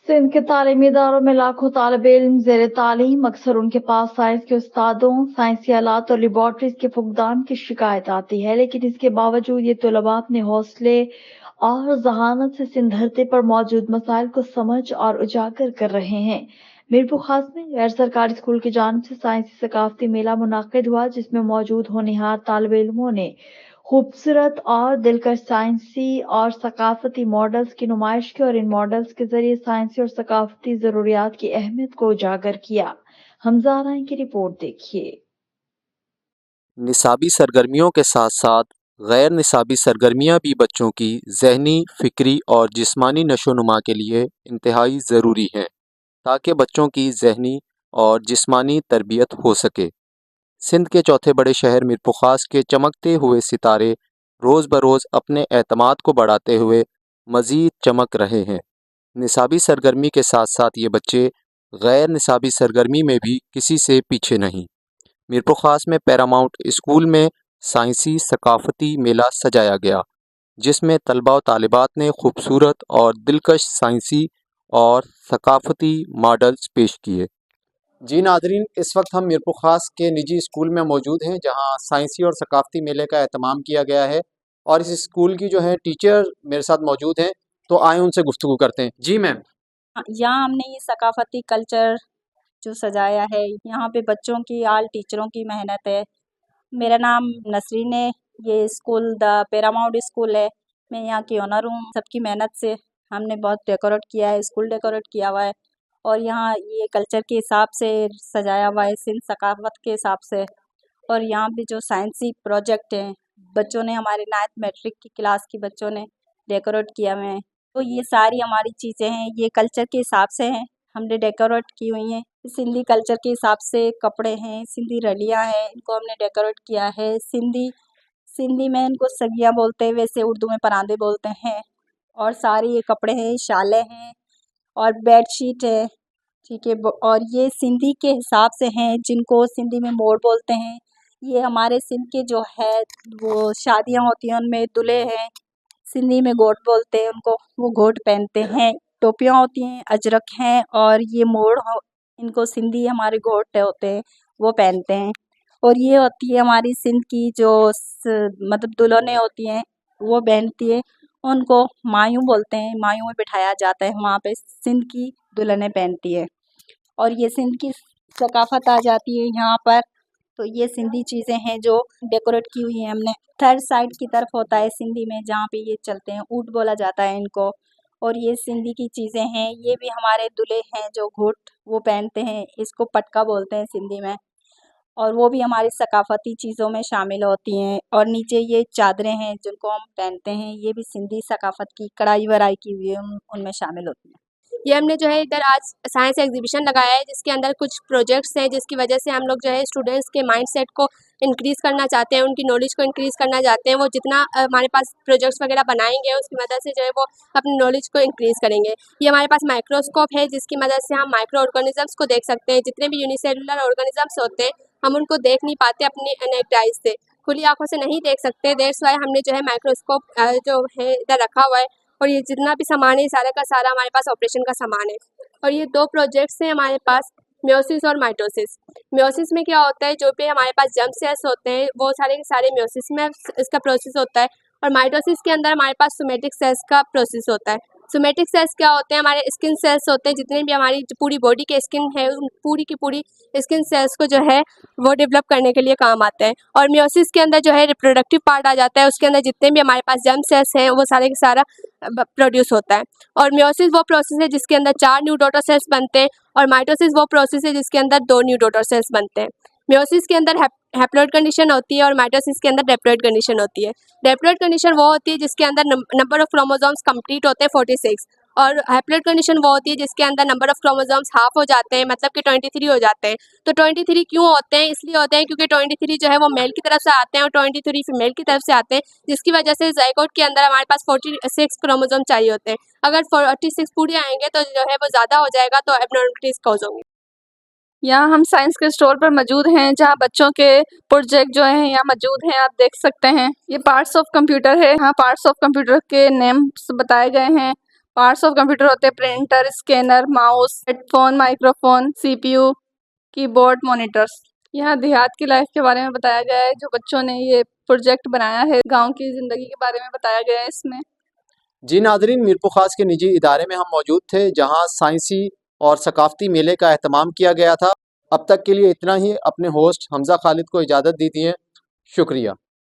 सिंध के तालीमी इदारों में लाखों तालिबे इल्म ज़ेर तालीम। अक्सर उनके पास साइंस के उस्तादों, साइंसी आलात और लेबॉर्ट्रीज के फुकदान की शिकायत आती है, लेकिन इसके बावजूद ये तलबा अपने हौसले और जहानत से सिंध धरती पर मौजूद मसाइल को समझ और उजागर कर रहे हैं। मीरपुर खास में गैर सरकारी स्कूल की जानिब से साइंसी सकाफती मेला मुनाकिद हुआ, जिसमें मौजूद होनहार तालिबे इल्मों ने खूबसूरत और दिलकश साइंसी और सकाफती मॉडल्स की नुमाइश की और इन मॉडल्स के जरिए साइंसी और सकाफती जरूरियात की अहमियत को उजागर किया। हमजा राय की रिपोर्ट देखिए। निसाबी सरगर्मियों के साथ साथ गैर निसाबी सरगर्मियाँ भी बच्चों की ज़हनी, फ़िक्री और जिस्मानी नशोनुमा के लिए इंतहाई ज़रूरी हैं, ताकि बच्चों की ज़हनी और जिस्मानी तरबियत हो सके। सिंध के चौथे बड़े शहर मीरपुर खास के चमकते हुए सितारे रोज़ बरोज़ अपने एतमाद को बढ़ाते हुए मज़ीद चमक रहे हैं। निसाबी सरगर्मी के साथ साथ ये बच्चे गैर निसाबी सरगर्मी में भी किसी से पीछे नहीं। मीरपुर खास में पैरामाउंट स्कूल में साइंसी सकाफती मेला सजाया गया, जिसमें तलबा और तालिबात ने खूबसूरत और दिलकश साइंसी और सकाफती मॉडल्स पेश किए। जी नादरीन, इस वक्त हम मीरपुर खास के निजी स्कूल में मौजूद हैं, जहां साइंसी और सकाफती मेले का एहतमाम किया गया है और इस स्कूल की जो है टीचर मेरे साथ मौजूद हैं, तो आए उनसे गुफ्तगू करते हैं। जी मैम। यहाँ हमने ये सकाफती कल्चर जो सजाया है, यहाँ पे बच्चों की आल टीचरों की मेहनत है। मेरा नाम नसरीन है। ये स्कूल द पैरामाउंट स्कूल है। मैं यहाँ की ओनर हूँ। सबकी मेहनत से हमने बहुत डेकोरेट किया है, स्कूल डेकोरेट किया हुआ है और यहाँ ये कल्चर के हिसाब से सजाया हुआ है, सिंध सकाफत के हिसाब से। और यहाँ पे जो साइंसी प्रोजेक्ट हैं, बच्चों ने हमारे 9th मैट्रिक की क्लास के बच्चों ने डेकोरेट किया हुए हैं। तो ये सारी हमारी चीज़ें हैं, ये कल्चर के हिसाब से हैं, हमने डेकोरेट की हुई हैं। सिंधी कल्चर के हिसाब से कपड़े हैं, सिंधी रलियाँ हैं, इनको हमने डेकोरेट किया है। सिंधी सिंधी में इनको सगिया बोलते हैं, वैसे उर्दू में परांदे बोलते हैं। और सारे ये कपड़े हैं, शालें हैं और बेडशीट है, ठीक है। और ये सिंधी के हिसाब से हैं, जिनको सिंधी में मोर बोलते हैं। ये हमारे सिंध के जो है वो शादियाँ होती हैं, उनमें दूल्हे हैं, सिंधी में गोट बोलते हैं उनको, वो गोट पहनते हैं। टोपियाँ होती हैं, अजरक हैं और ये मोर इनको सिंधी हमारे गोट होते हैं, वो पहनते हैं। और ये होती है हमारी सिंध की जो मतलब दुल्हनें होती हैं, वो पहनती है, उनको मायूं बोलते हैं। मायूं में बिठाया जाता है, वहाँ पे सिंध की दुल्हनें पहनती है। और ये सिंध की सकाफत आ जाती है यहाँ पर। तो ये सिंधी चीज़ें हैं जो डेकोरेट की हुई हैं हमने। थर्ड साइड की तरफ होता है सिंधी में, जहाँ पे ये चलते हैं, ऊँट बोला जाता है इनको। और ये सिंधी की चीज़ें हैं, ये भी हमारे दूल्हे हैं जो घूट वो पहनते हैं, इसको पटका बोलते हैं सिंधी में। और वो भी हमारी सकाफती चीज़ों में शामिल होती हैं। और नीचे ये चादरें हैं जिनको हम पहनते हैं, ये भी सिंधी सकाफत की कढ़ाई वढ़ाई की हुई है, उनमें शामिल होती हैं। ये हमने जो है इधर आज साइंस एग्जीबिशन लगाया है, जिसके अंदर कुछ प्रोजेक्ट्स हैं, जिसकी वजह से हम लोग जो है स्टूडेंट्स के माइंडसेट को इंक्रीज़ करना चाहते हैं, उनकी नॉलेज को इंक्रीज़ करना चाहते हैं। वो जितना हमारे पास प्रोजेक्ट्स वगैरह बनाएंगे, उसकी मदद से जो है वो अपनी नॉलेज को इंक्रीज़ करेंगे। ये हमारे पास माइक्रोस्कोप है, जिसकी मदद से हम माइक्रो ऑर्गेनिजम्स को देख सकते हैं। जितने भी यूनिसेलुलर ऑर्गेनिजम्स होते हैं, हम उनको देख नहीं पाते अपनी नेक्ड आइज से, खुली आंखों से नहीं देख सकते। दैट्स वाई हमने जो है माइक्रोस्कोप जो है इधर रखा हुआ है। और ये जितना भी सामान है, सारा का सारा हमारे पास ऑपरेशन का सामान है। और ये 2 प्रोजेक्ट्स हैं हमारे पास, मियोसिस और माइटोसिस। मियोसिस में क्या होता है, जो भी हमारे पास जर्म सेल्स होते हैं, वो सारे के सारे मियोसिस में इसका प्रोसेस होता है। और माइटोसिस के अंदर हमारे पास सोमेटिक सेल्स का प्रोसेस होता है। सोमेटिक सेल्स क्या होते हैं, हमारे स्किन सेल्स होते हैं। जितने भी हमारी जो पूरी बॉडी के स्किन है, उन पूरी की पूरी स्किन सेल्स को जो है वो डेवलप करने के लिए काम आते हैं। और मियोसिस के अंदर जो है रिप्रोडक्टिव पार्ट आ जाता है, उसके अंदर जितने भी हमारे पास जर्म सेल्स हैं, वो सारे के सारा प्रोड्यूस होता है। और मियोसिस वो प्रोसेस है जिसके अंदर 4 न्यू डॉटर सेल्स बनते हैं। और माइटोसिस वो प्रोसेस है जिसके अंदर 2 न्यू डॉटर सेल्स बनते हैं। मियोसिस के अंदर हैप्लॉइड कंडीशन होती है और माइटोसिस के अंदर डिप्लॉइड कंडीशन होती है। डिप्लॉइड कंडीशन वो होती है जिसके अंदर नंबर ऑफ क्रोमोसोम्स कंप्लीट होते हैं 46। और हैप्लॉइड कंडीशन वो होती है जिसके अंदर नंबर ऑफ क्रोमोसोम्स हाफ हो जाते हैं, मतलब कि 23 हो जाते हैं। तो 23 क्यों होते हैं, इसलिए होते हैं क्योंकि 23 जो है वो मेल की तरफ से आते हैं और 23 फीमेल की तरफ से आते हैं, जिसकी वजह से ज़ायगोट के अंदर हमारे पास 46 क्रोमोसोम चाहिए होते हैं। अगर 46 पूरे आएंगे तो जो है वो ज़्यादा हो जाएगा, तो एबनॉर्मलिटीज़ कॉज होंगी। यहाँ हम साइंस के स्टोर पर मौजूद हैं, जहाँ बच्चों के प्रोजेक्ट जो हैं यहाँ मौजूद हैं, आप देख सकते हैं। ये पार्ट्स ऑफ कंप्यूटर है, यहाँ पार्ट्स ऑफ कंप्यूटर के नेम्स बताए गए हैं। पार्ट्स ऑफ कंप्यूटर होते हैं, printer, scanner, mouse, headphone, microphone, CPU, keyboard, monitors. यहाँ देहात की लाइफ के बारे में बताया गया है। जो बच्चों ने ये प्रोजेक्ट बनाया है, गांव की ज़िंदगी के बारे में बताया गया है इसमें। जी नाज़रीन, मीरपुर खास के निजी इदारे में हम मौजूद थे जहां साइंसी और सकाफ़ती मेले का एहतमाम किया गया था। अब तक के लिए इतना ही। अपने होस्ट हमज़ा खालिद को इजाज़त दीजिए। शुक्रिया।